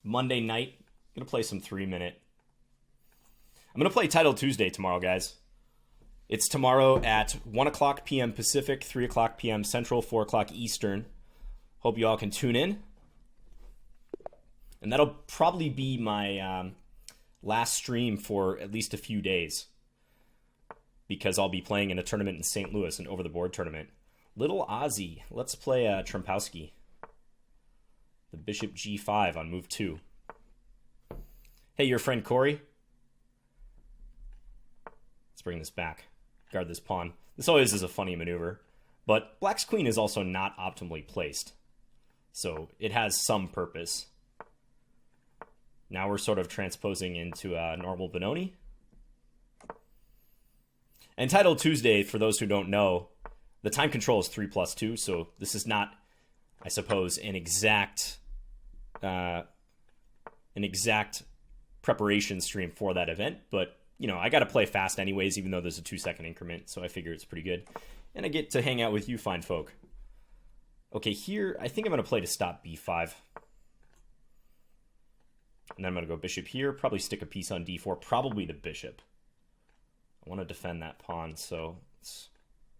Monday night. I'm going to play some 3-minute. I'm going to play Title Tuesday tomorrow, guys. It's tomorrow at 1 o'clock p.m. Pacific, 3 o'clock p.m. Central, 4 o'clock Eastern. Hope you all can tune in. And that'll probably be my last stream for at least a few days, because I'll be playing in a tournament in St. Louis, an over-the-board tournament. Littleozy. Let's play Trumpowski. The bishop g5 on move 2. Hey, your friend Corey. Let's bring this back. Guard this pawn. This always is a funny maneuver. But black's queen is also not optimally placed, so it has some purpose. Now we're sort of transposing into a normal Benoni. And Title Tuesday, for those who don't know, the time control is 3+2, so this is not, I suppose, an exact preparation stream for that event, but you know, I got to play fast anyways, even though there's a 2-second increment, so I figure it's pretty good. And I get to hang out with you fine folk. Okay, here, I think I'm going to play to stop b5. And then I'm going to go bishop here, probably stick a piece on d4, probably the bishop. I want to defend that pawn, so let's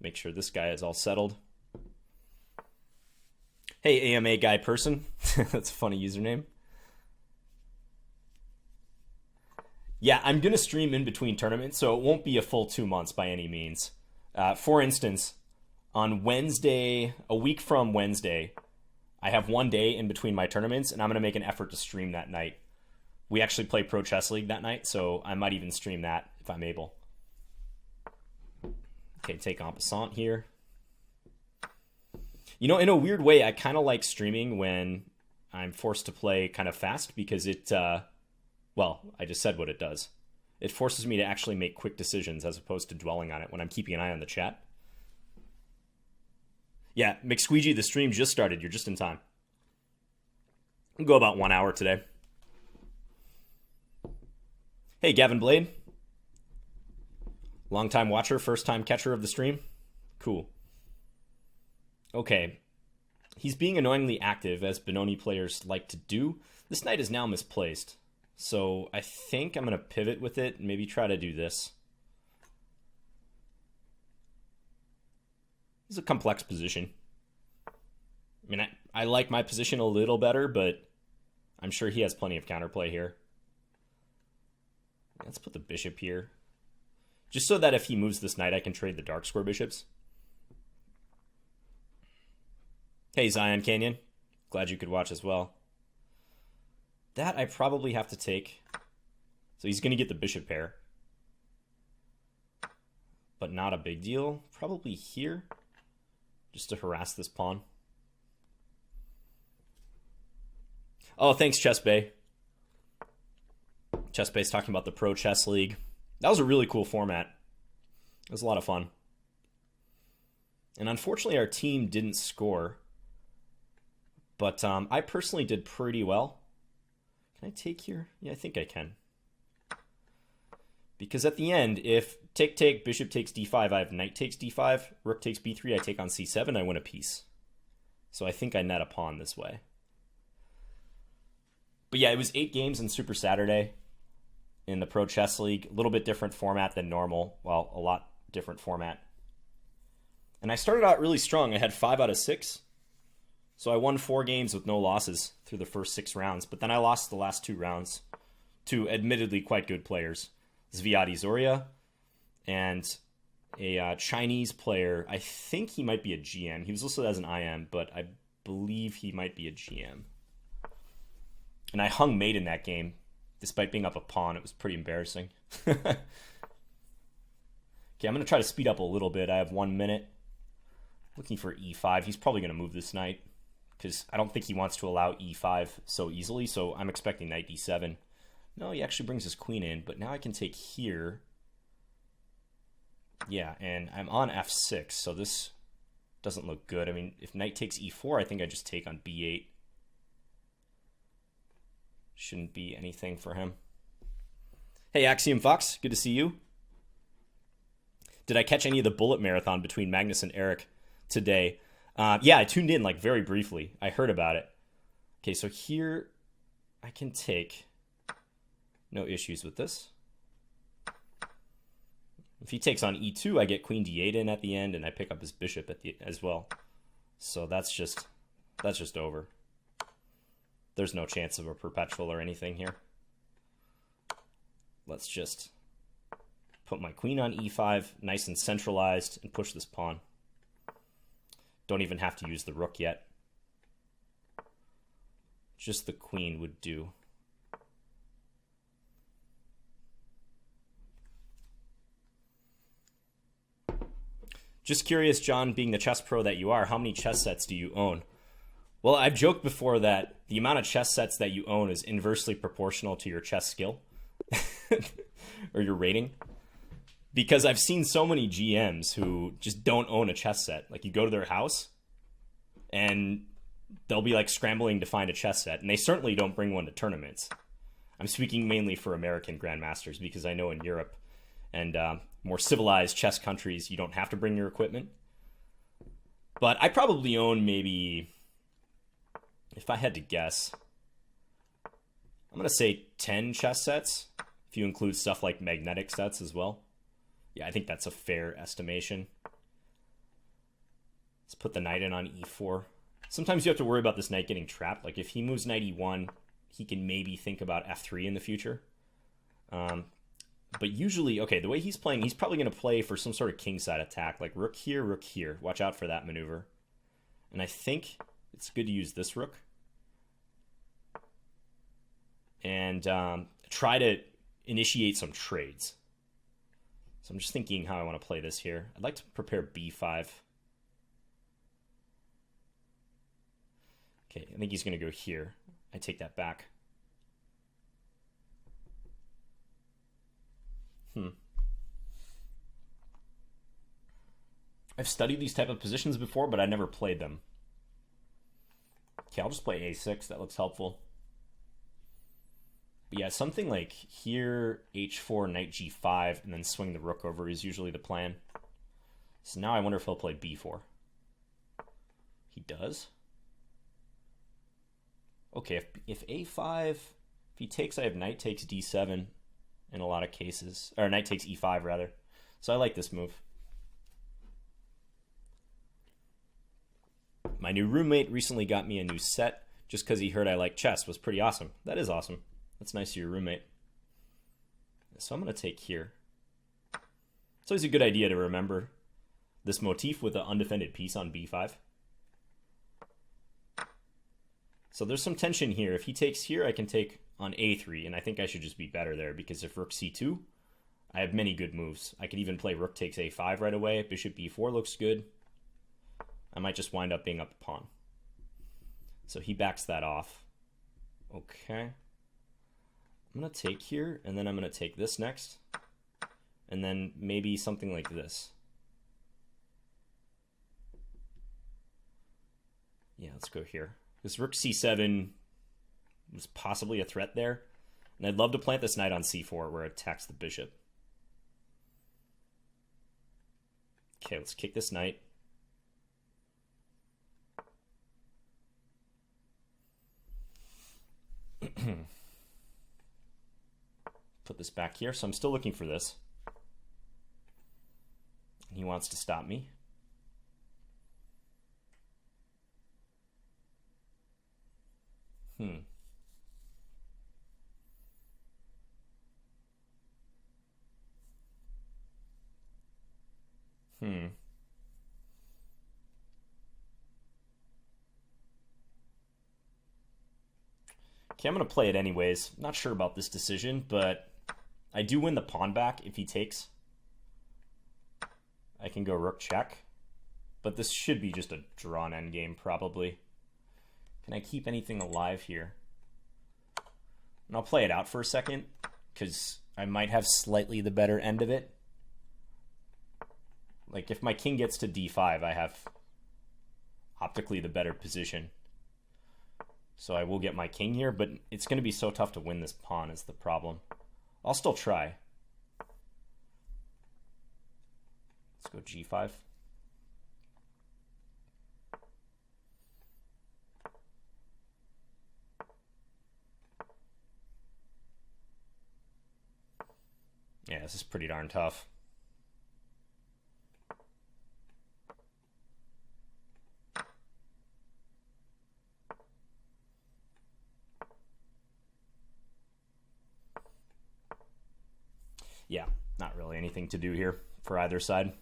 make sure this guy is all settled. Hey, AMA guy person. That's a funny username. Yeah, I'm going to stream in between tournaments, so it won't be a full 2 months by any means. For instance, on Wednesday, a week from Wednesday, I have 1 day in between my tournaments, and I'm going to make an effort to stream that night. We actually play Pro Chess League that night, so I might even stream that if I'm able. Okay, take en passant here. You know, in a weird way, I kind of like streaming when I'm forced to play kind of fast, because it... well, I just said what it does. It forces me to actually make quick decisions as opposed to dwelling on it when I'm keeping an eye on the chat. Yeah, McSqueegee, the stream just started. You're just in time. We'll go about 1 hour today. Hey, Gavin Blade. Long-time watcher, first-time catcher of the stream. Cool. Okay. He's being annoyingly active, as Benoni players like to do. This knight is now misplaced. So I think I'm going to pivot with it and maybe try to do this. This is a complex position. I mean, I like my position a little better, but I'm sure he has plenty of counterplay here. Let's put the bishop here, just so that if he moves this knight, I can trade the dark square bishops. Hey, Zion Canyon. Glad you could watch as well. That I probably have to take. So he's going to get the bishop pair. But not a big deal. Probably here, just to harass this pawn. Oh, thanks, Chess Bay. Chess Bay's talking about the Pro Chess League. That was a really cool format. It was a lot of fun. And unfortunately, our team didn't score. But I personally did pretty well. Can I take here? Yeah, I think I can. Because at the end, if take, bishop takes d5, I have knight takes d5, rook takes b3, I take on c7, I win a piece. So I think I net a pawn this way. But yeah, it was 8 games in Super Saturday in the Pro Chess League. A little bit different format than normal. Well, a lot different format. And I started out really strong. I had 5 out of 6. So I won 4 games with no losses through the first 6 rounds. But then I lost the last 2 rounds to admittedly quite good players. Zviad Zoria and a Chinese player. I think he might be a GM. He was listed as an IM, but I believe he might be a GM. And I hung mate in that game, despite being up a pawn. It was pretty embarrassing. Okay, I'm going to try to speed up a little bit. I have 1 minute. Looking for e5. He's probably going to move this knight, because I don't think he wants to allow e5 so easily, so I'm expecting knight d7. No, he actually brings his queen in, but now I can take here. Yeah, and I'm on f6, so this doesn't look good. I mean, if knight takes e4, I think I just take on b8. Shouldn't be anything for him. Hey, Axiom Fox, good to see you. Did I catch any of the bullet marathon between Magnus and Eric today? Yeah, I tuned in like very briefly. I heard about it. Okay, so here I can take. No issues with this. If he takes on e2, I get queen d8 in at the end, and I pick up his bishop as well. So that's just over. There's no chance of a perpetual or anything here. Let's just put my queen on e5, nice and centralized, and push this pawn. Don't even have to use the rook yet. Just the queen would do. Just curious, John, being the chess pro that you are, how many chess sets do you own? Well, I've joked before that the amount of chess sets that you own is inversely proportional to your chess skill or your rating. Because I've seen so many GMs who just don't own a chess set. Like, you go to their house and they'll be like scrambling to find a chess set, and they certainly don't bring one to tournaments. I'm speaking mainly for American grandmasters, because I know in Europe and more civilized chess countries, you don't have to bring your equipment. But I probably own maybe, if I had to guess, I'm going to say 10 chess sets, if you include stuff like magnetic sets as well. Yeah, I think that's a fair estimation. Let's put the knight in on e4. Sometimes you have to worry about this knight getting trapped. Like, if he moves knight e1, he can maybe think about f3 in the future. But usually, okay, the way he's playing, he's probably going to play for some sort of kingside attack, like rook here, rook here. Watch out for that maneuver. And I think it's good to use this rook. And try to initiate some trades. So I'm just thinking how I want to play this here. I'd like to prepare b5. Okay, I think he's going to go here. I take that back. I've studied these type of positions before, but I never played them. Okay, I'll just play a6. That looks helpful. But yeah, something like here, h4, knight g5, and then swing the rook over is usually the plan. So now I wonder if he'll play b4. He does. Okay, if a5, if he takes, I have knight takes d7 in a lot of cases. Or knight takes e5, rather. So I like this move. My new roommate recently got me a new set just because he heard I like chess. Was pretty awesome. That is awesome. That's nice of your roommate. So I'm going to take here. It's always a good idea to remember this motif with an undefended piece on b5. So there's some tension here. If he takes here, I can take on a3, and I think I should just be better there, because if rook c2, I have many good moves. I could even play rook takes a5 right away. Bishop b4 looks good. I might just wind up being up a pawn. So he backs that off. Okay. I'm going to take here, and then I'm going to take this next. And then maybe something like this. Yeah, let's go here. This rook c7 was possibly a threat there. And I'd love to plant this knight on c4 where it attacks the bishop. Okay, let's kick this knight. Put this back here. So I'm still looking for this. He wants to stop me. Okay, I'm going to play it anyways. Not sure about this decision, but I do win the pawn back if he takes. I can go rook check. But this should be just a drawn endgame, probably. Can I keep anything alive here? And I'll play it out for a second, because I might have slightly the better end of it. Like, if my king gets to d5, I have optically the better position. So I will get my king here, but it's going to be so tough to win this pawn is the problem. I'll still try. Let's go g5. Yeah, this is pretty darn tough. Yeah, not really anything to do here for either side.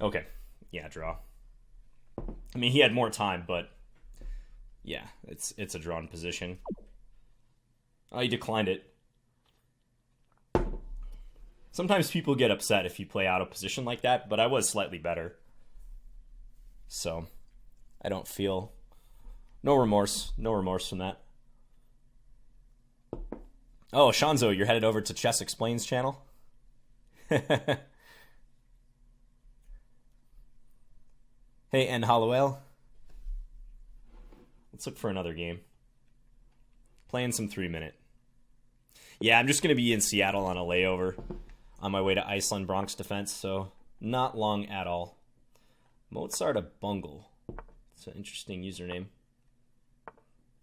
Okay, yeah, draw. I mean, he had more time, but yeah, it's a drawn position. Oh, he declined it. Sometimes people get upset if you play out of position like that, but I was slightly better. So, I don't feel... No remorse. No remorse from that. Oh, Shanzo, you're headed over to Chess Explains channel? Hey, and Hollowell. Let's look for another game. Playing some 3-minute. Yeah, I'm just going to be in Seattle on a layover on my way to Iceland Bronx Defense, so not long at all. Mozart a Bungle. It's an interesting username.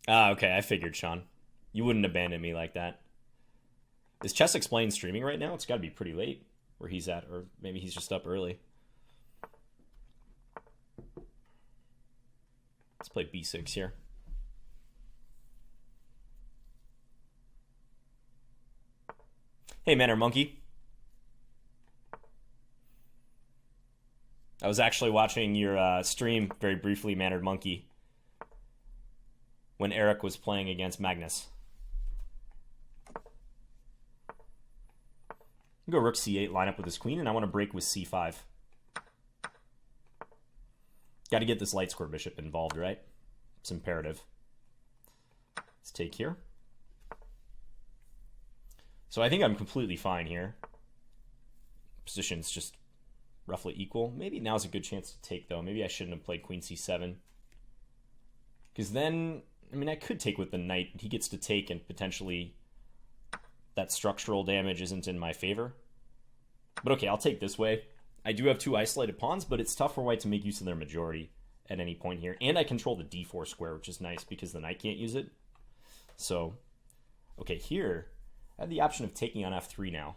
Ah, okay, I figured, Sean. You wouldn't abandon me like that. Is Chess Explained streaming right now? It's got to be pretty late where he's at, or maybe he's just up early. Let's play b6 here. Hey, Manor Monkey. I was actually watching your stream very briefly, Mannered Monkey, when Eric was playing against Magnus. Go rook c8, line up with his queen, and I want to break with c5. Got to get this light square bishop involved, right? It's imperative. Let's take here. So I think I'm completely fine here. Position's just roughly equal. Maybe now's a good chance to take, though. Maybe I shouldn't have played queen c7. Because then, I mean, I could take with the knight. He gets to take, and potentially that structural damage isn't in my favor. But okay, I'll take this way. I do have two isolated pawns, but it's tough for white to make use of their majority at any point here. And I control the d4 square, which is nice because the knight can't use it. So, okay, here I have the option of taking on f3 now.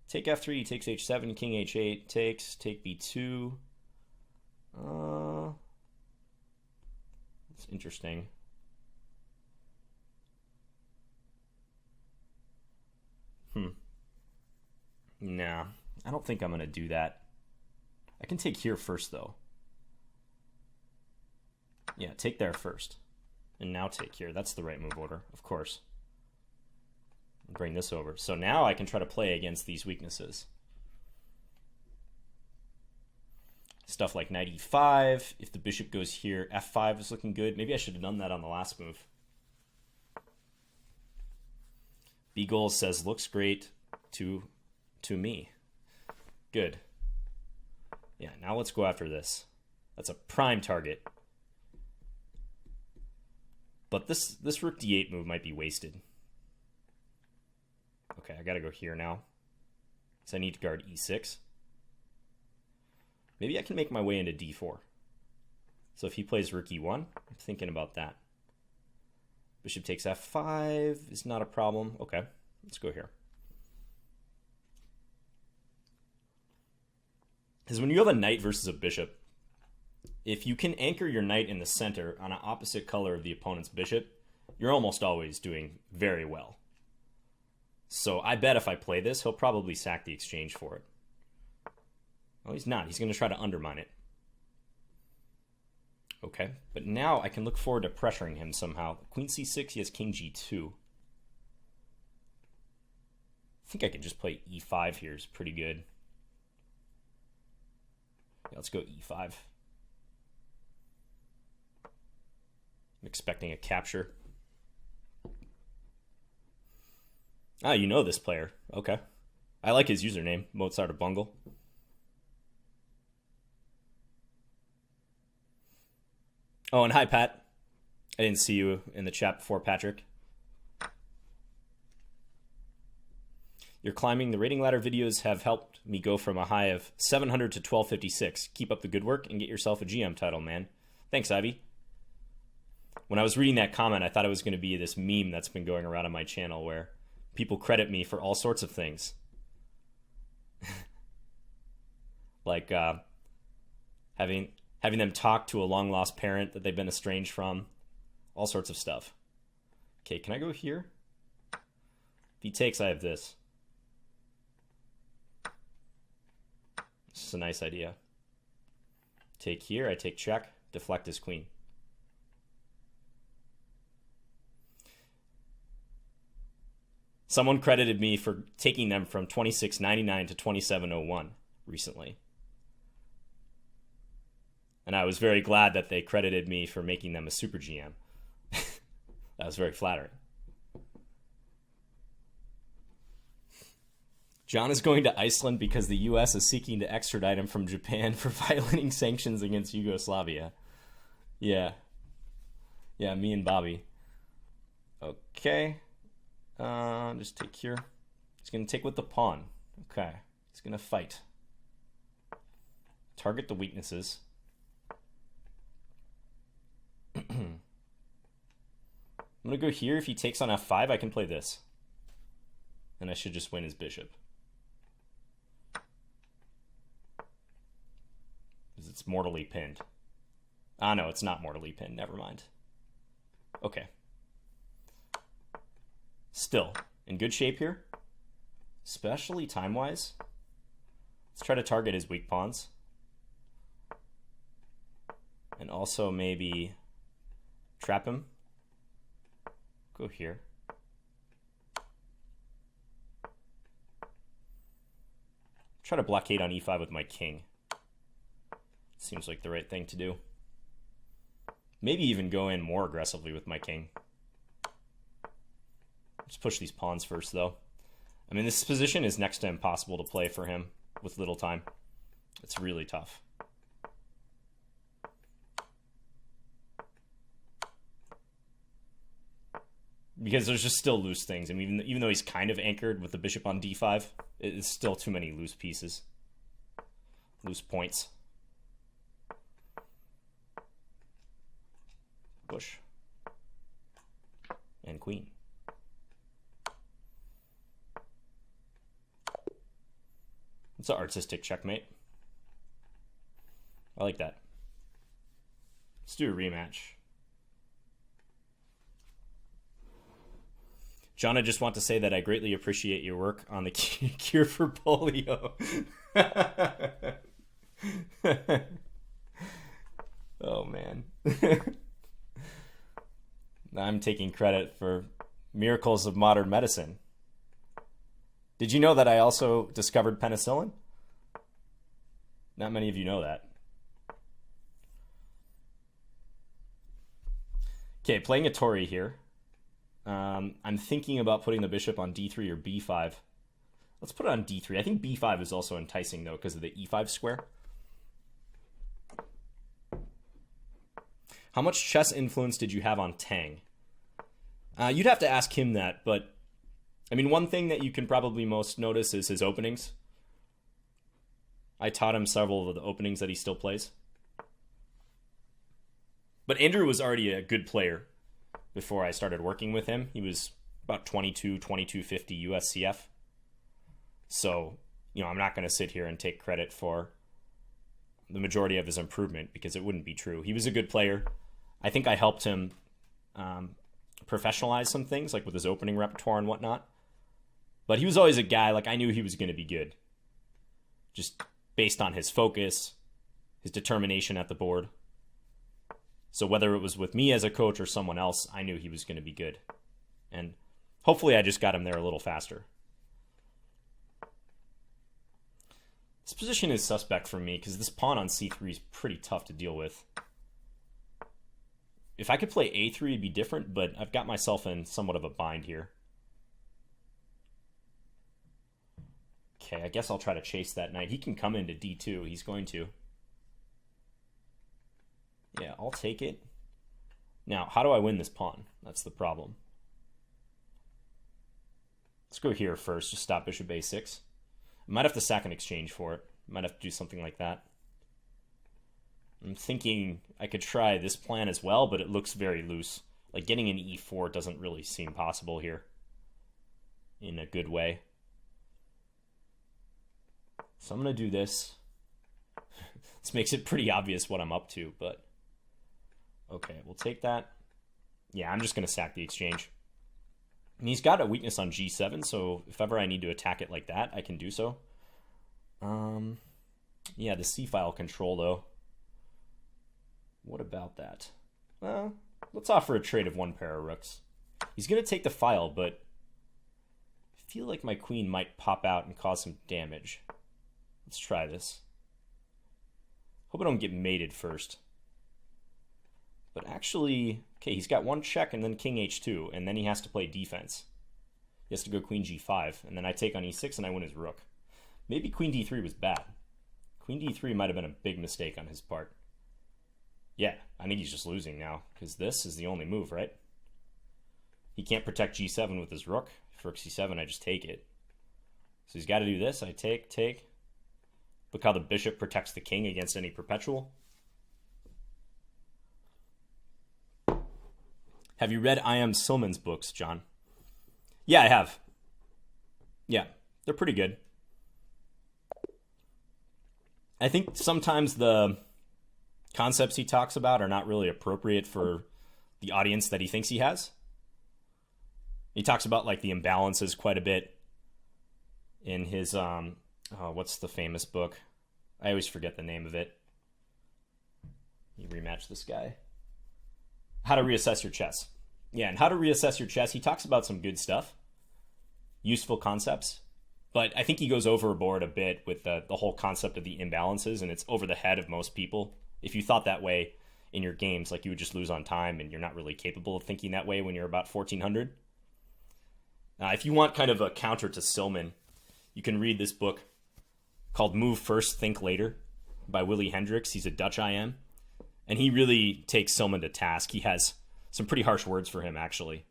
Take f3, he takes h7, king h8, takes, take b2. It's interesting. Nah, I don't think I'm going to do that. I can take here first, though. Yeah, take there first. And now take here. That's the right move order, of course. Bring this over. So now I can try to play against these weaknesses. Stuff like knight e5. If the bishop goes here, f5 is looking good. Maybe I should have done that on the last move. B-Goal says, looks great to me. Good. Yeah, now let's go after this. That's a prime target. But this rook d8 move might be wasted. Okay, I gotta go here now. So I need to guard e6. Maybe I can make my way into d4. So if he plays rook e1, I'm thinking about that. Bishop takes f5 is not a problem. Okay, let's go here. Because when you have a knight versus a bishop, if you can anchor your knight in the center on an opposite color of the opponent's bishop, you're almost always doing very well. So I bet if I play this, he'll probably sack the exchange for it. Oh, he's not. He's going to try to undermine it. Okay, but now I can look forward to pressuring him somehow. Queen c6, he has king g2. I think I can just play e5 here. It's pretty good. Yeah, let's go e5. I'm expecting a capture. Ah, you know this player. Okay. I like his username, Mozart a Bungle. Oh, and hi, Pat. I didn't see you in the chat before, Patrick. Your climbing the rating ladder videos have helped me go from a high of 700 to 1256. Keep up the good work and get yourself a GM title, man. Thanks, Ivy. When I was reading that comment, I thought it was going to be this meme that's been going around on my channel where people credit me for all sorts of things. Like having them talk to a long-lost parent that they've been estranged from. All sorts of stuff. Okay, can I go here? If he takes, I have this. This is a nice idea. Take here, I take check, deflect his queen. Someone credited me for taking them from 26.99 to 27.01 recently. And I was very glad that they credited me for making them a super GM. That was very flattering. John is going to Iceland because the U.S. is seeking to extradite him from Japan for violating sanctions against Yugoslavia. Yeah. Yeah, me and Bobby. Okay. Just take here. He's going to take with the pawn. Okay. He's going to fight. Target the weaknesses. I'm going to go here. If he takes on f5, I can play this. And I should just win his bishop. Because it's mortally pinned. Ah, no, it's not mortally pinned. Never mind. Okay. Still, in good shape here. Especially time-wise. Let's try to target his weak pawns. And also maybe trap him. Go here. Try to blockade on e5 with my king. Seems like the right thing to do. Maybe even go in more aggressively with my king. Just push these pawns first, though. I mean, this position is next to impossible to play for him with little time. It's really tough. Because there's just still loose things. I mean, even though he's kind of anchored with the bishop on d5, it's still too many loose pieces. Loose points. Push. And queen. It's an artistic checkmate. I like that. Let's do a rematch. John, I just want to say that I greatly appreciate your work on the cure for polio. Oh, man. I'm taking credit for miracles of modern medicine. Did you know that I also discovered penicillin? Not many of you know that. Okay, playing a Tory here. I'm thinking about putting the bishop on d3 or b5. Let's put it on d3. I think b5 is also enticing, though, because of the e5 square. How much chess influence did you have on Tang? You'd have to ask him that, but I mean, one thing that you can probably most notice is his openings. I taught him several of the openings that he still plays. But Andrew was already a good player before I started working with him. He was about 2250 USCF. So, you know, I'm not going to sit here and take credit for the majority of his improvement because it wouldn't be true. He was a good player. I think I helped him professionalize some things, like with his opening repertoire and whatnot. But he was always a guy, like I knew he was going to be good. Just based on his focus, his determination at the board. So whether it was with me as a coach or someone else, I knew he was going to be good. And hopefully I just got him there a little faster. This position is suspect for me because this pawn on c3 is pretty tough to deal with. If I could play a3, it'd be different, but I've got myself in somewhat of a bind here. Okay, I guess I'll try to chase that knight. He can come into d2. He's going to. Yeah, I'll take it. Now, how do I win this pawn? That's the problem. Let's go here first. Just stop bishop a6. I might have to sack an exchange for it. Might have to do something like that. I'm thinking I could try this plan as well, but it looks very loose. Like getting an e4 doesn't really seem possible here in a good way. So I'm going to do this. This makes it pretty obvious what I'm up to, but okay, we'll take that. Yeah, I'm just going to sack the exchange. And he's got a weakness on g7, so if ever I need to attack it like that, I can do so. Yeah, the c-file control, though. What about that? Well, let's offer a trade of one pair of rooks. He's going to take the file, but I feel like my queen might pop out and cause some damage. Let's try this. Hope I don't get mated first. But actually, okay, he's got one check and then king h2, and then he has to play defense. He has to go queen g5, and then I take on e6 and I win his rook. Maybe queen d3 was bad. Queen d3 might have been a big mistake on his part. Yeah, I think he's just losing now, because this is the only move, right? He can't protect g7 with his rook. For rook c7, I just take it. So he's got to do this. I take. Look how the bishop protects the king against any perpetual. Have you read I.M. Silman's books, John? Yeah, I have. Yeah, they're pretty good. I think sometimes the concepts he talks about are not really appropriate for the audience that he thinks he has. He talks about like the imbalances quite a bit in his what's the famous book? I always forget the name of it. You rematch this guy. How to Reassess Your Chess. Yeah, and How to Reassess Your Chess, he talks about some good stuff, useful concepts, but I think he goes overboard a bit with the whole concept of the imbalances, and it's over the head of most people. If you thought that way in your games, like you would just lose on time, and you're not really capable of thinking that way when you're about 1400. If you want kind of a counter to Silman, you can read this book called Move First, Think Later by Willy Hendricks. He's a Dutch IM, and he really takes Silman to task. He has some pretty harsh words for him, actually.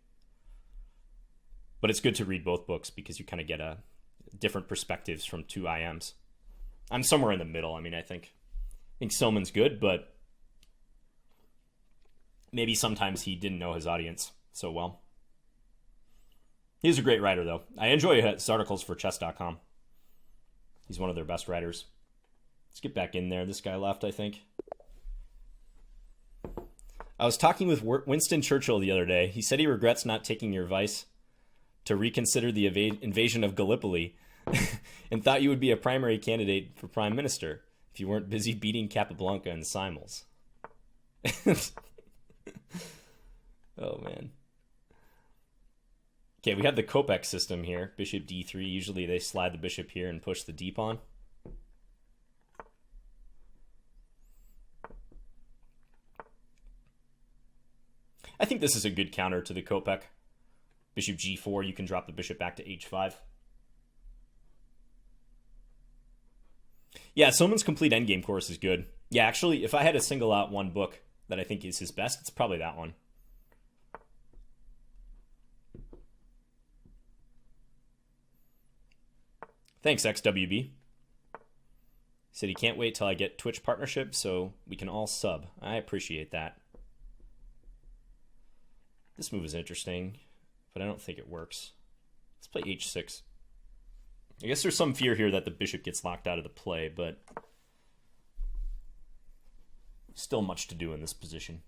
But it's good to read both books because you kind of get different perspectives from two IMs. I'm somewhere in the middle. I mean, I think Silman's good, but maybe sometimes he didn't know his audience so well. He's a great writer, though. I enjoy his articles for chess.com. He's one of their best writers. Let's get back in there. This guy left, I think. I was talking with Winston Churchill the other day. He said he regrets not taking your advice to reconsider the invasion of Gallipoli and thought you would be a primary candidate for prime minister if you weren't busy beating Capablanca and Simons. Oh, man. Okay, we have the Kopek system here. Bishop d3. Usually they slide the bishop here and push the d pawn. I think this is a good counter to the Kopek. Bishop g4, you can drop the bishop back to h5. Yeah, Silman's complete endgame course is good. Yeah, actually, if I had to single out one book that I think is his best, it's probably that one. Thanks, XWB. He said he can't wait till I get Twitch partnership so we can all sub. I appreciate that. This move is interesting, but I don't think it works. Let's play h6. I guess there's some fear here that the bishop gets locked out of the play, but still much to do in this position.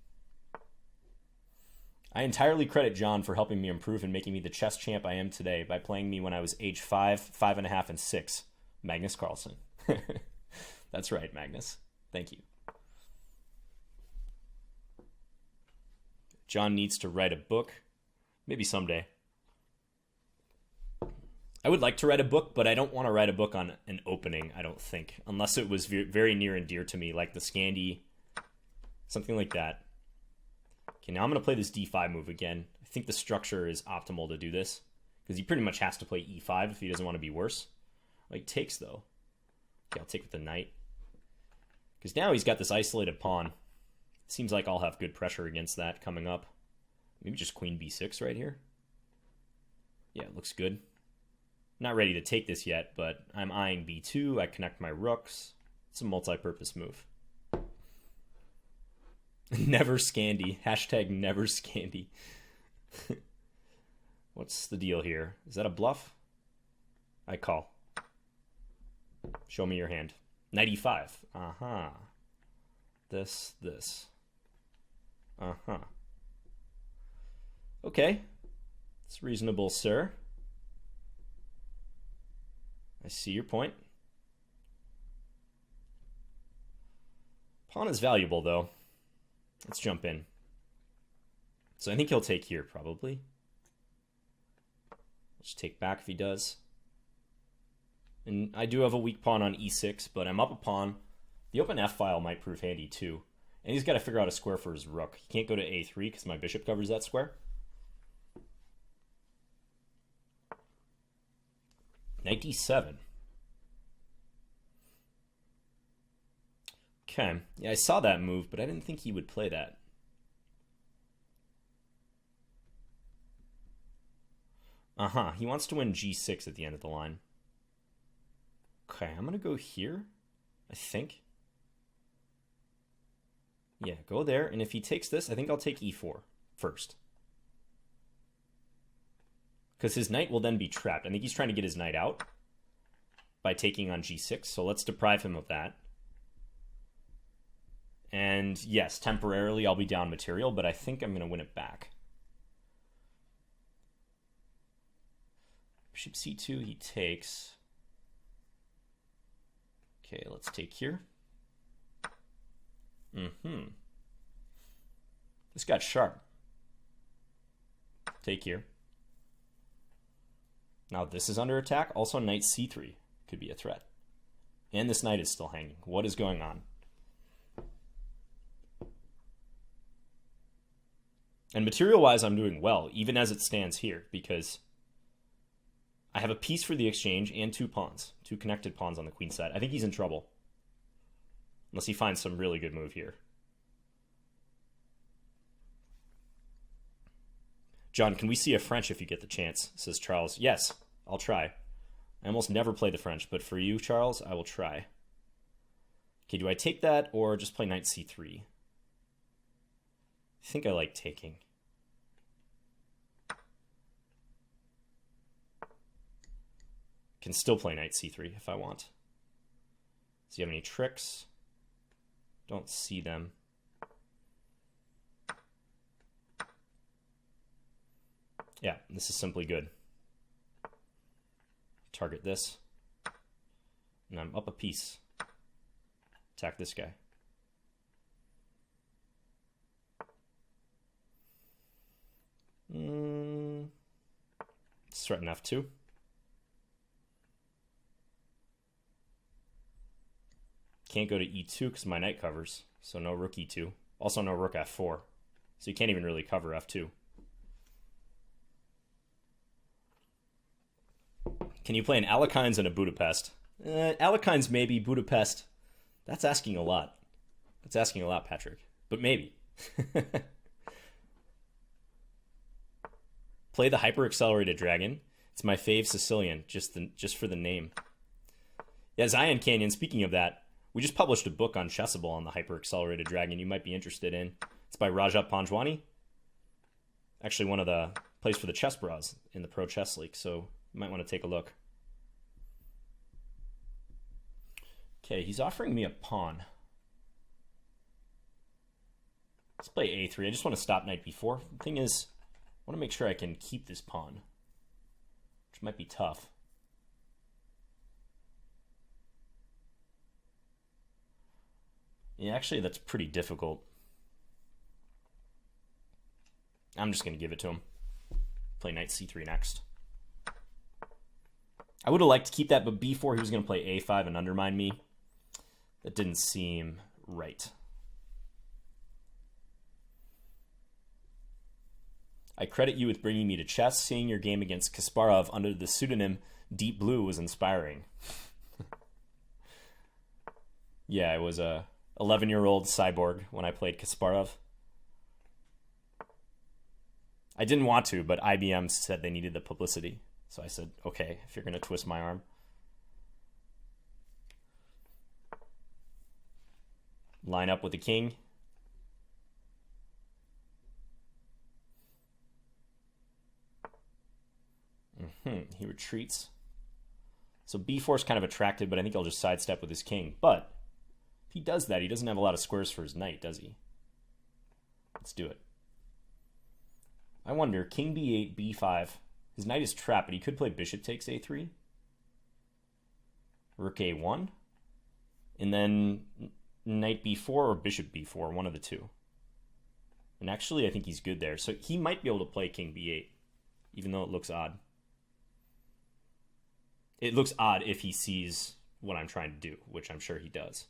I entirely credit John for helping me improve and making me the chess champ I am today by playing me when I was age 5, 5.5, and 6. Magnus Carlsen. That's right, Magnus. Thank you. John needs to write a book. Maybe someday. I would like to write a book, but I don't want to write a book on an opening, I don't think. Unless it was very near and dear to me, like the Scandi, something like that. Okay, now I'm going to play this d5 move again. I think the structure is optimal to do this, because he pretty much has to play e5 if he doesn't want to be worse. Like, takes, though. Okay, I'll take with the knight. Because now he's got this isolated pawn. Seems like I'll have good pressure against that coming up. Maybe just queen b6 right here. Yeah, it looks good. not ready to take this yet, but I'm eyeing b2. I connect my rooks. It's a multi-purpose move. Never Scandy. Hashtag never Scandy. What's the deal here? Is that a bluff? I call. Show me your hand. Knight e5. Uh-huh. This. Uh-huh. Okay. It's reasonable, sir. I see your point. Pawn is valuable, though. Let's jump in. So I think he'll take here, probably. Let's take back if he does. And I do have a weak pawn on e6, but I'm up a pawn. The open f-file might prove handy, too. And he's got to figure out a square for his rook. He can't go to a3 because my bishop covers that square. Knight d7. Okay. Yeah, I saw that move, but I didn't think he would play that. Uh-huh. He wants to win g6 at the end of the line. Okay, I'm going to go here, I think. Yeah, go there. And if he takes this, I think I'll take e4 first. Because his knight will then be trapped. I think he's trying to get his knight out by taking on g6. So let's deprive him of that. And yes, temporarily I'll be down material, but I think I'm going to win it back. Bishop c2, he takes. Okay, let's take here. This got sharp. Take here. Now this is under attack. Also knight c3 could be a threat. And this knight is still hanging. What is going on? And material-wise, I'm doing well, even as it stands here, because I have a piece for the exchange and two pawns. Two connected pawns on the queen side. I think he's in trouble. Unless he finds some really good move here. John, can we see a French if you get the chance? Says Charles. Yes, I'll try. I almost never play the French, but for you, Charles, I will try. Okay, do I take that or just play knight c3? I think I like taking. Can still play knight c3 if I want. Does he have any tricks? Don't see them. Yeah, this is simply good. Target this. And I'm up a piece. Attack this guy. Let's threaten f2. Can't go to e2 because my knight covers, so no rook e2. Also no rook f4, so you can't even really cover f2. Can you play an Alekhines and a Budapest? Alekhines maybe, Budapest. That's asking a lot. That's asking a lot, Patrick. But maybe. Play the hyper-accelerated dragon. It's my fave Sicilian, just for the name. Yeah, Zion Canyon, speaking of that, we just published a book on Chessable on the hyper-accelerated dragon you might be interested in. It's by Rajat Panjwani. Actually, one of the plays for the Chess Bras in the Pro Chess League, so you might want to take a look. Okay, he's offering me a pawn. Let's play a3. I just want to stop knight b4. The thing is, I want to make sure I can keep this pawn, which might be tough. Yeah, actually, that's pretty difficult. I'm just going to give it to him. Play knight c3 next. I would have liked to keep that, but b4, he was going to play a5 and undermine me. That didn't seem right. I credit you with bringing me to chess. Seeing your game against Kasparov under the pseudonym Deep Blue was inspiring. Yeah, I was a 11-year-old cyborg when I played Kasparov. I didn't want to, but IBM said they needed the publicity, So I said, okay, if you're going to twist my arm. Line up with the king. He retreats. So b4 is kind of attractive, but I think I'll just sidestep with his king. But if he does that, he doesn't have a lot of squares for his knight, does he? Let's do it. I wonder, king b8, b5. His knight is trapped, but he could play bishop takes a3. Rook a1. And then knight b4 or bishop b4, one of the two. And actually, I think he's good there. So he might be able to play king b8, even though it looks odd. It looks odd if he sees what I'm trying to do, which I'm sure he does.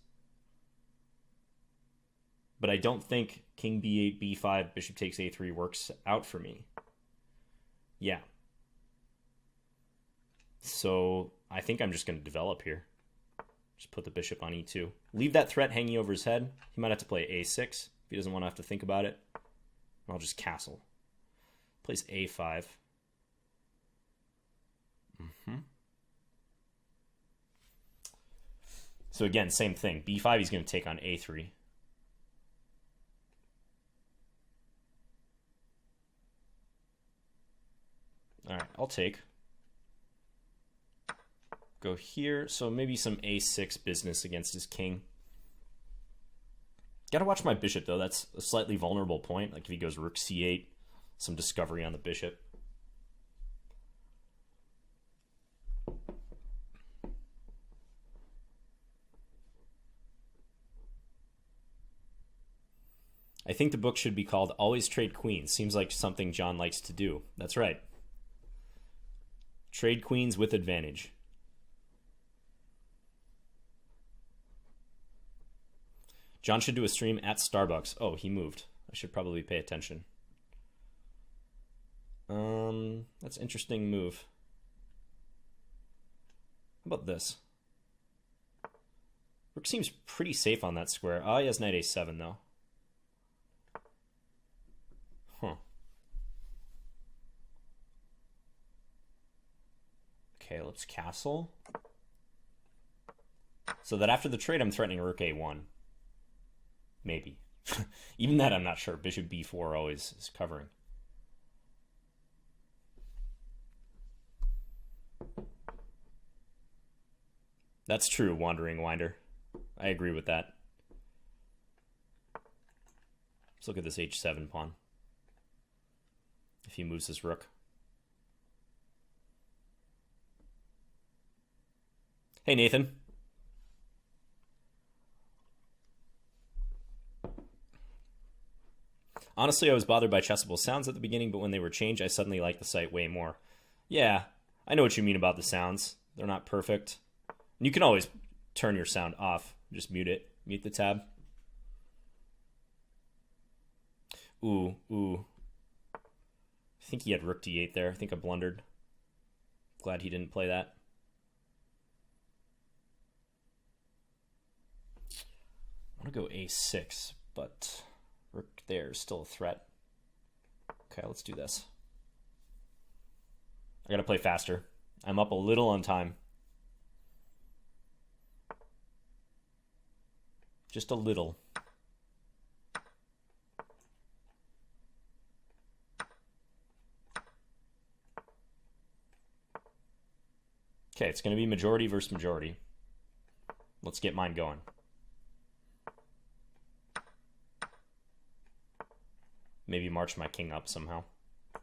But I don't think king b8, b5, bishop takes a3 works out for me. Yeah. So I think I'm just going to develop here. Just put the bishop on e2. Leave that threat hanging over his head. He might have to play a6 if he doesn't want to have to think about it. I'll just castle. Plays a5. So again, same thing. b5, he's going to take on a3. All right, I'll take. Go here. So maybe some a6 business against his king. Gotta watch my bishop, though. That's a slightly vulnerable point. Like if he goes rook c8, some discovery on the bishop. I think the book should be called Always Trade Queens. Seems like something John likes to do. That's right. Trade queens with advantage. John should do a stream at Starbucks. Oh, he moved. I should probably pay attention. That's an interesting move. How about this? Rook seems pretty safe on that square. Oh, he has knight a7, though. Huh. Okay, let's castle. So that after the trade, I'm threatening rook a1. Maybe. Even that, I'm not sure. Bishop b4 always is covering. That's true, Wandering Winder. I agree with that. Let's look at this h7 pawn. If he moves his rook. Hey, Nathan. Honestly, I was bothered by Chessable sounds at the beginning, but when they were changed, I suddenly liked the site way more. Yeah, I know what you mean about the sounds. They're not perfect. And you can always turn your sound off. Just mute it. Mute the tab. Ooh. I think he had rook d8 there. I think I blundered. Glad he didn't play that. I want to go a6, but rook there is still a threat. Okay, let's do this. I gotta play faster. I'm up a little on time. Just a little. Okay, it's gonna be majority versus majority. Let's get mine going. Maybe march my king up somehow. I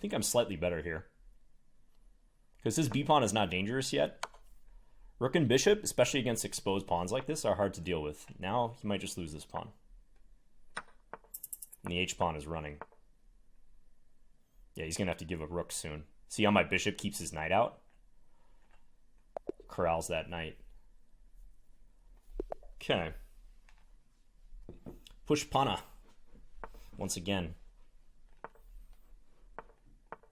think I'm slightly better here. Because his b-pawn is not dangerous yet. Rook and bishop, especially against exposed pawns like this, are hard to deal with. Now he might just lose this pawn. And the h-pawn is running. Yeah, he's going to have to give a rook soon. See how my bishop keeps his knight out? Corrals that knight. Okay. Pushpanna. Once again.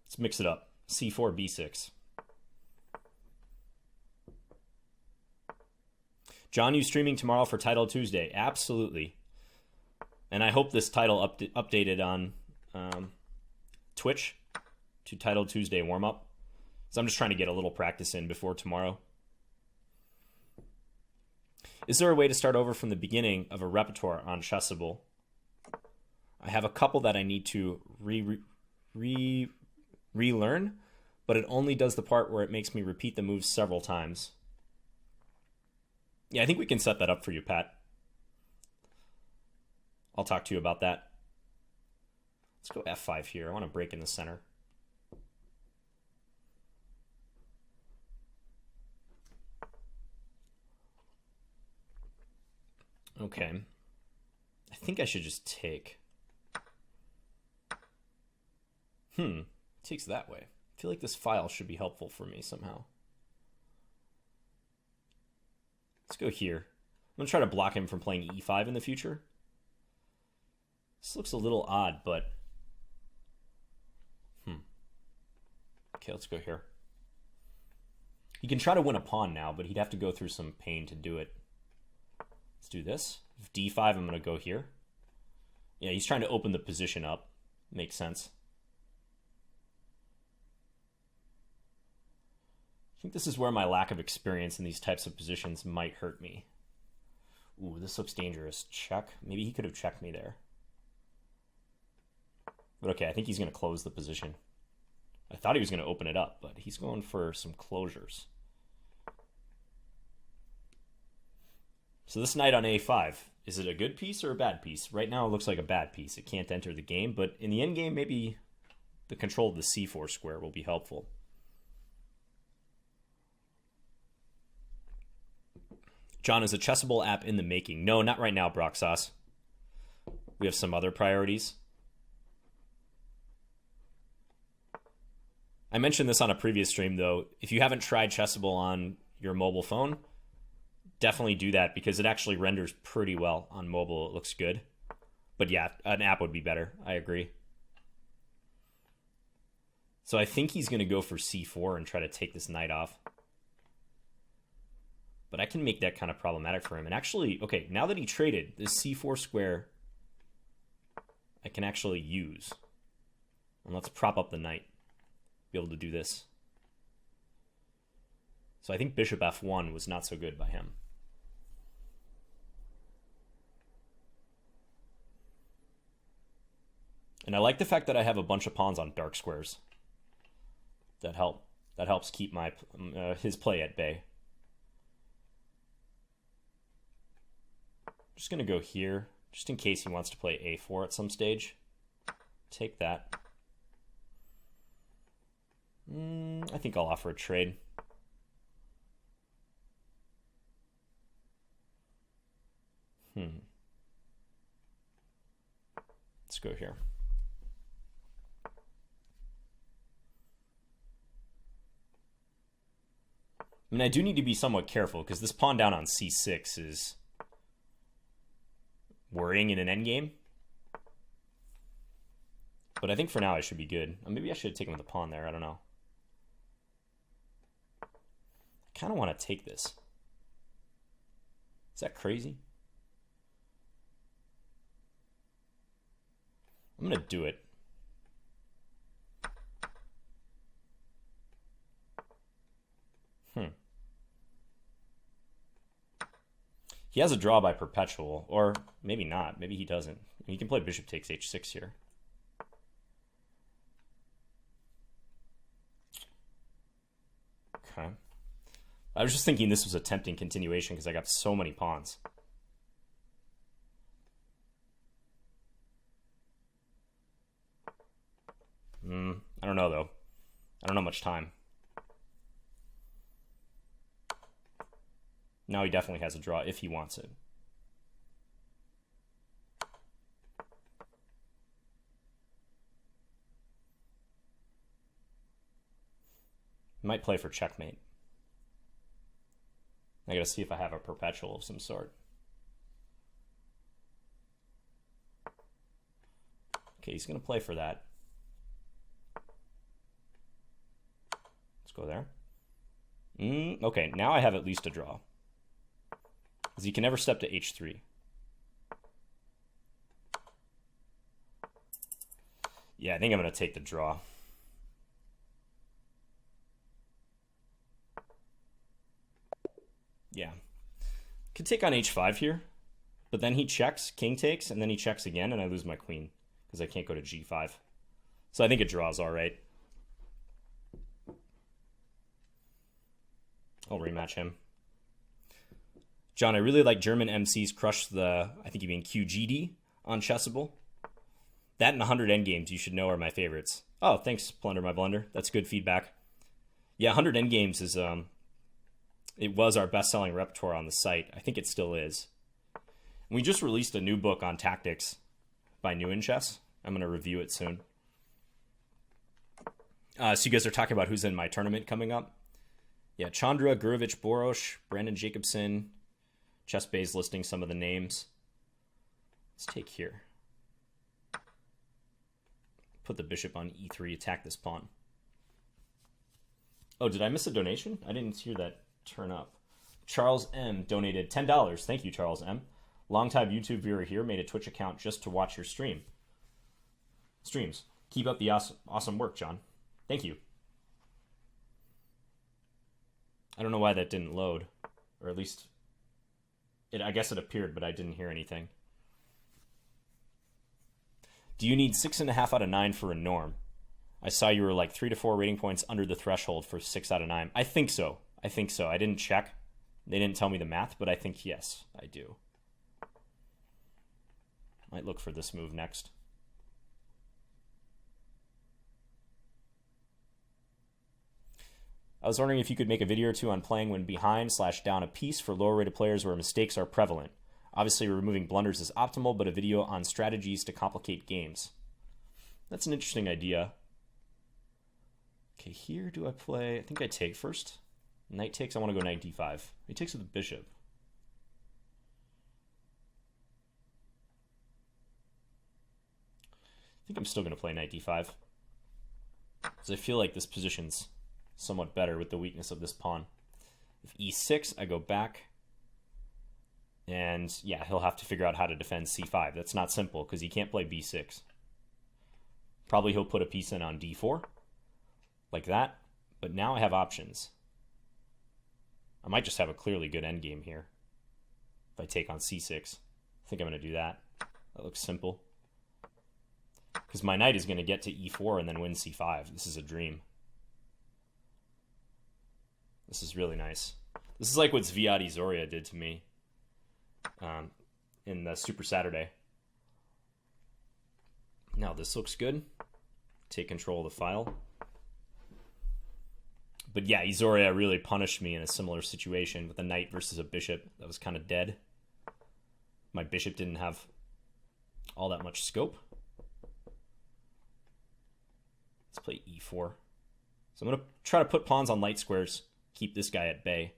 Let's mix it up. c4, b6. John, you streaming tomorrow for Title Tuesday? Absolutely. And I hope this title updated on Twitch to Title Tuesday warm-up. So I'm just trying to get a little practice in before tomorrow. Is there a way to start over from the beginning of a repertoire on Chessable? I have a couple that I need to relearn, but it only does the part where it makes me repeat the moves several times. Yeah, I think we can set that up for you, Pat. I'll talk to you about that. Let's go F5 here. I want to break in the center. Okay. I think I should just take. Takes that way. I feel like this file should be helpful for me somehow. Let's go here. I'm going to try to block him from playing E5 in the future. This looks a little odd, but... Okay, let's go here. He can try to win a pawn now, but he'd have to go through some pain to do it. Let's do this. If D5, I'm going to go here. Yeah, he's trying to open the position up. Makes sense. I think this is where my lack of experience in these types of positions might hurt me. Ooh, this looks dangerous. Check. Maybe he could have checked me there. But okay, I think he's going to close the position. I thought he was going to open it up, but he's going for some closures. So this knight on A5, is it a good piece or a bad piece? Right now it looks like a bad piece. It can't enter the game, but in the endgame, maybe the control of the C4 square will be helpful. John, is a Chessable app in the making? No, not right now, Broxos. We have some other priorities. I mentioned this on a previous stream, though. If you haven't tried Chessable on your mobile phone, definitely do that because it actually renders pretty well on mobile. It looks good. But yeah, an app would be better. I agree. So I think he's going to go for C4 and try to take this knight off. But I can make that kind of problematic for him. And actually, okay, now that he traded, this C4 square I can actually use. And let's prop up the knight. Be able to do this. So I think bishop F1 was not so good by him. And I like the fact that I have a bunch of pawns on dark squares. That helps keep my his play at bay. Just going to go here, just in case he wants to play A4 at some stage. Take that. I think I'll offer a trade. Let's go here. I mean, I do need to be somewhat careful because this pawn down on C6 is worrying in an endgame. But I think for now I should be good. Or maybe I should have taken with the pawn there. I don't know. I kind of want to take this. Is that crazy? I'm going to do it. He has a draw by perpetual, or maybe not. Maybe he doesn't. He can play bishop takes h6 here. Okay. I was just thinking this was a tempting continuation because I got so many pawns. I don't know, though. I don't know much time. Now he definitely has a draw if he wants it. Might play for checkmate. I gotta see if I have a perpetual of some sort. Okay, he's gonna play for that. Let's go there. Okay, now I have at least a draw. Because he can never step to h3. Yeah, I think I'm going to take the draw. Could take on h5 here, but then he checks, king takes, and then he checks again, and I lose my queen because I can't go to g5. So I think a draw is all right. I'll rematch him. John, I really like German MCs crush the, I think you mean QGD on Chessable. That and 100 endgames you should know are my favorites. Oh, thanks, Plunder My Blunder. That's good feedback. Yeah, 100 endgames is, it was our best-selling repertoire on the site. I think it still is. And we just released a new book on tactics by New in Chess. I'm going to review it soon. So you guys are talking about who's in my tournament coming up. Yeah, Chandra, Gurevich, Borosh, Brandon Jacobson. Chess Bay's listing some of the names. Let's take here. Put the bishop on e3, attack this pawn. Oh, did I miss a donation? I didn't hear that turn up. Charles M. donated $10. Thank you, Charles M. Longtime YouTube viewer here, made a Twitch account just to watch your streams. Keep up the awesome work, John. Thank you. I don't know why that didn't load. Or at least, I guess it appeared, but I didn't hear anything. Do you need 6.5 out of 9 for a norm? I saw you were like 3 to 4 rating points under the threshold for 6 out of 9. I think so. I didn't check. They didn't tell me the math, but I think yes, I do. Might look for this move next. I was wondering if you could make a video or two on playing when behind/down a piece for lower rated players where mistakes are prevalent. Obviously, removing blunders is optimal, but a video on strategies to complicate games. That's an interesting idea. Okay, here do I play? I think I take first. Knight takes, I want to go knight d5. He takes with the bishop. I think I'm still going to play knight d5. Because I feel like this position's somewhat better with the weakness of this pawn. If e6, I go back. And yeah, he'll have to figure out how to defend c5. That's not simple because he can't play b6. Probably he'll put a piece in on d4. Like that. But now I have options. I might just have a clearly good endgame here. If I take on c6. I think I'm going to do that. That looks simple. Because my knight is going to get to e4 and then win c5. This is a dream. This is really nice. This is like what Zviad Zoria did to me in the Super Saturday. Now this looks good. Take control of the file. But yeah, Izoria really punished me in a similar situation with a knight versus a bishop that was kind of dead. My bishop didn't have all that much scope. Let's play e4. So I'm going to try to put pawns on light squares, keep this guy at bay.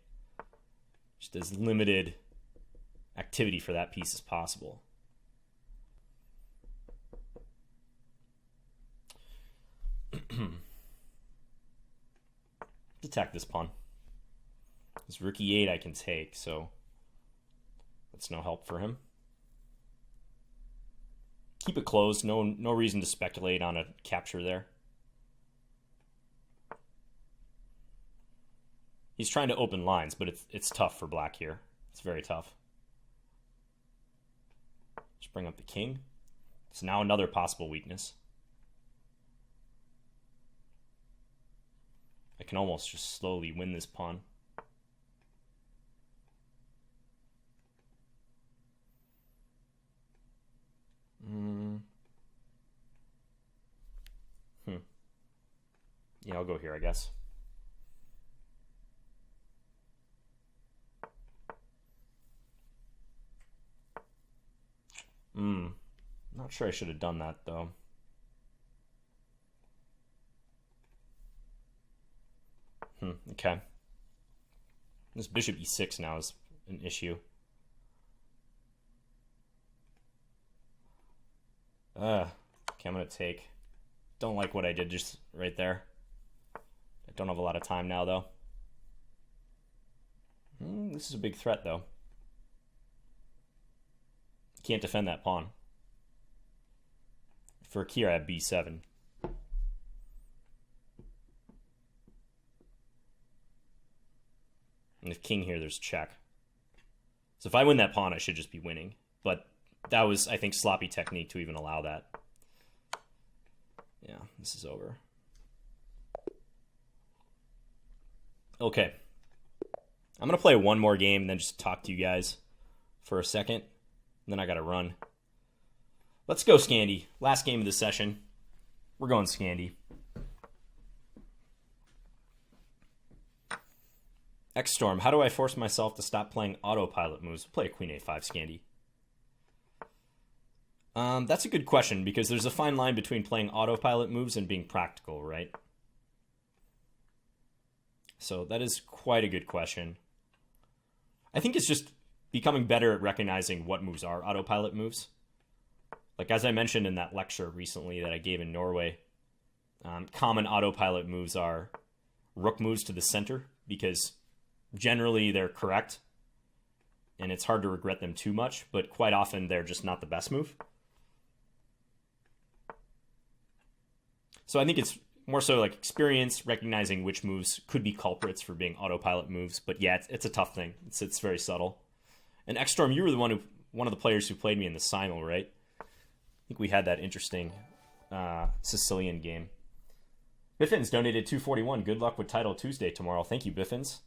Just as limited activity for that piece as possible. Attack this pawn. This rook e8 I can take, so that's no help for him. Keep it closed. No reason to speculate on a capture there. He's trying to open lines, but it's tough for black here. It's very tough. Just bring up the king. It's now another possible weakness. I can almost just slowly win this pawn. Yeah, I'll go here, I guess. Not sure I should have done that, though. Okay. This bishop e6 now is an issue. Okay, I'm going to take. Don't like what I did just right there. I don't have a lot of time now, though. This is a big threat, though. Can't defend that pawn. For here, I have b7. And if king here, there's check. So if I win that pawn, I should just be winning. But that was, I think, sloppy technique to even allow that. Yeah, this is over. Okay. I'm going to play one more game and then just talk to you guys for a second. And then I got to run. Let's go Scandi. Last game of the session. We're going Scandi. X-Storm, how do I force myself to stop playing autopilot moves? Play a Queen A5 Scandi. That's a good question, because there's a fine line between playing autopilot moves and being practical, right? So that is quite a good question. I think it's just becoming better at recognizing what moves are autopilot moves. Like, as I mentioned in that lecture recently that I gave in Norway, common autopilot moves are rook moves to the center, because generally they're correct, and it's hard to regret them too much, but quite often they're just not the best move. So I think it's more so like experience, recognizing which moves could be culprits for being autopilot moves. But yeah, it's a tough thing. It's very subtle. And X-Storm, you were one of the players who played me in the Simul, right? I think we had that interesting Sicilian game. Biffins donated $241. Good luck with Title Tuesday tomorrow. Thank you, Biffins.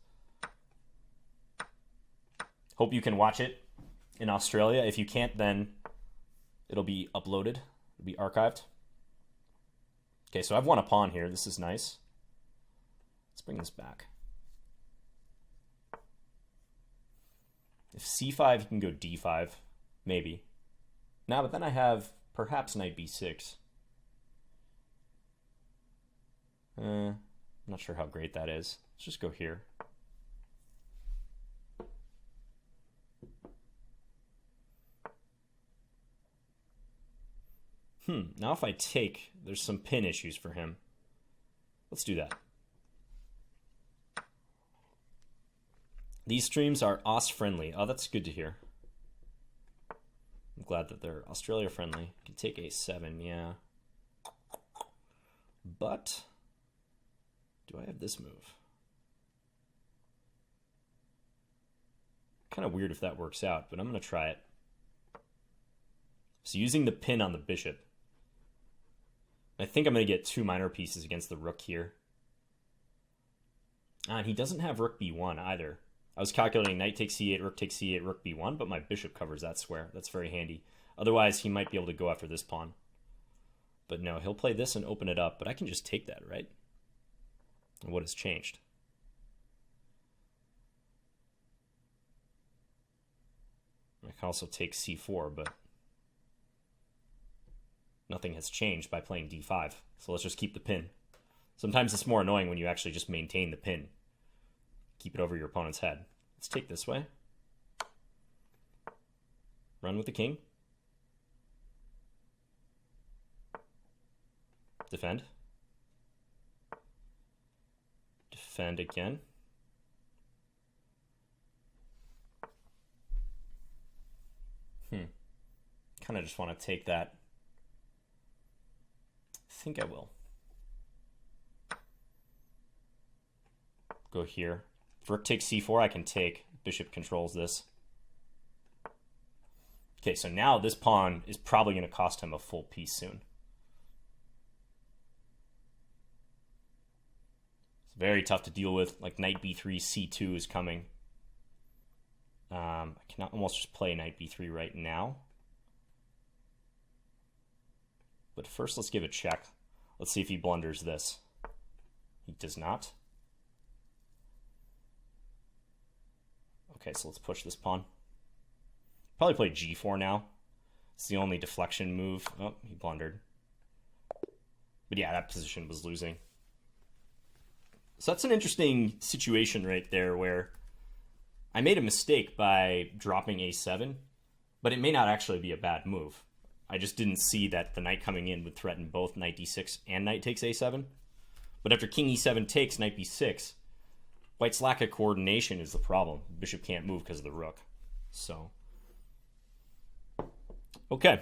Hope you can watch it in Australia. If you can't, then it'll be uploaded. It'll be archived. Okay, so I've won a pawn here. This is nice. Let's bring this back. If c5, you can go d5. Maybe. Nah, but then I have perhaps knight b6. I'm not sure how great that is. Let's just go here. Now if I take, there's some pin issues for him. Let's do that. These streams are Aus-friendly. Oh, that's good to hear. I'm glad that they're Australia-friendly. Can take a7, yeah. But, do I have this move? Kind of weird if that works out, but I'm going to try it. So using the pin on the bishop. I think I'm going to get two minor pieces against the rook here. And he doesn't have rook b1 either. I was calculating knight takes c8, rook takes c8, rook b1, but my bishop covers that square. That's very handy. Otherwise, he might be able to go after this pawn. But no, he'll play this and open it up, but I can just take that, right? And what has changed? I can also take c4, but nothing has changed by playing d5. So let's just keep the pin. Sometimes it's more annoying when you actually just maintain the pin. Keep it over your opponent's head. Let's take this way. Run with the king. Defend. Defend again. Kind of just want to take that. I think I will. Go here. If rook takes c4, I can take. Bishop controls this. Okay, so now this pawn is probably going to cost him a full piece soon. It's very tough to deal with. Like knight b3, c2 is coming. I can almost just play knight b3 right now. But first, let's give it a check. Let's see if he blunders this. He does not. Okay, so let's push this pawn. Probably play g4 now. It's the only deflection move. Oh, he blundered. But yeah, that position was losing. So that's an interesting situation right there where I made a mistake by dropping a7, but it may not actually be a bad move. I just didn't see that the knight coming in would threaten both knight d6 and knight takes a7. But after king e7 takes knight b6, white's lack of coordination is the problem. Bishop can't move because of the rook. So, okay.